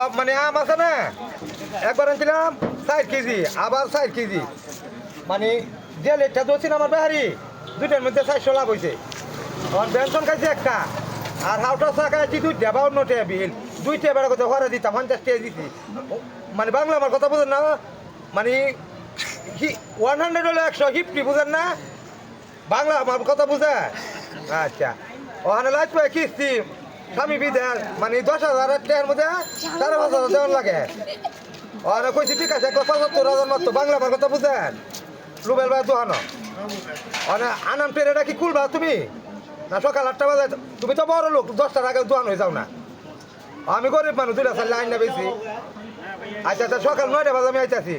মানে আম আছে না, একবার আনছিলাম 4 কেজি, আবার 4 কেজি, মানে যে লেটটা দোষিন আমার বেহারি দুইটার মধ্যে 400 লাভ হয়েছে। আমার বেনশন খাইছে একটা, আর হাউটা চা খাইছি 2টা 52 টাকা বিল, 2টা বেড়া কথা ঘরে দিতাম 50 টাকা দিছি। মানে বাংলা আমার কথা বুঝেন না, মানে 100 হলো 150 বুঝেন না, বাংলা আমার কথা বুঝে। আচ্ছা, ওখানে লাইট পাই কিস্তি স্বামী বিদেশ, মানে 10,000 টাকার মধ্যে 5,500 দেওয়ার লাগে। ওখানে কইছি ঠিক আছে 75,000 মাত্র, বাংলা আমার কথা বুঝেন। রুবেল ভাই দোহানো ওখানে আনাম ট্রেনটা কি খুলবা তুমি না সকাল 8টা বাজে? তুমি তো বড় লোক, 10টার আগে দোহান হয়ে যাও না। আমি গরিব মানুষ, 2টা চাল লাইন না বেশি। আচ্ছা আচ্ছা, সকাল 9টা বাজে আমি আইতাছি।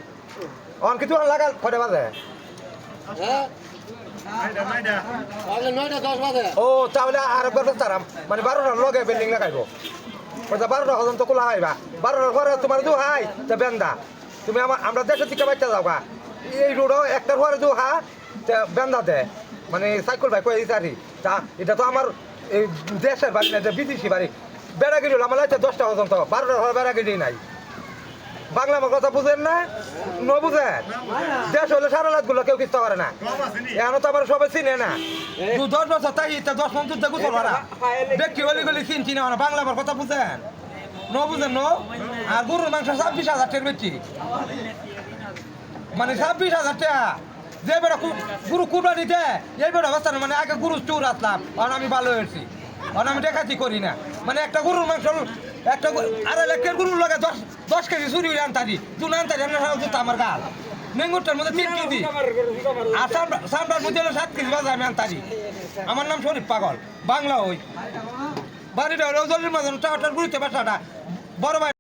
অন কি দোহান লাগাল কয়টা বাজে? ও তাহলে আর একবার তারাম, মানে 12টার লগে বিল্ডিং লাগাইবো। ওটা 12টা পর্যন্ত খোলা হইবা, 12টার পরে তোমার দোহাই তা বেন্দা। তুমি আমরা দেশের থেকে বাচ্চা যাও গা, এই রোডও একটার পরে দোহা বেন্দা দে, মানে সাইকেল ভাই কয়ে দিতে তা এটা তো আমার এই দেশের বাড়ি না, বিদেশি বাড়ি। বেড়াগিরি হলো আমার লাইতে 10টা পর্যন্ত, 12টার পরে বেড়াগিরি নাই। বাংলা আমার কথা বুঝেন না, ন বুঝেন? দেশ হলে সারা রাতগুলো কেউ কিস্তা করে না, এখন তো আবার সবাই চিনে না। 10 বছর তাই 10 মন দুধ দেখো না, দেখি গলি গলি চিনছি না, বাংলা আমার কথা বুঝেন ন বুঝেন ন। আর গরুর মাংস 26,000 টাকার বেশি, মানে 26,000 টাকা। যে বেড়া গুরু কুরবানি দেয় এই বেড়া বাঁচানো, মানে আগে গুরু চুর আসলাম, আর আমি ভালো হয়েছি, আর আমি দেখাচ্ছি করি না। মানে একটা গরুর মাংস, একটা 2.5 লাখের গরুর লগে 10 কেজি চুরি আনতারি, তুই আনতারি আমার গাল নেঙ্গুরটার মধ্যে 3 কেজি, আর সামরার মধ্যে 7 কেজি বাজে আমি আনতারি। আমার নাম শরীফ পাগল, বাংলা ওই বাড়িটা ওই জলের মাঝে টাটার গুড়িতে বাসাটা বড় ভাই।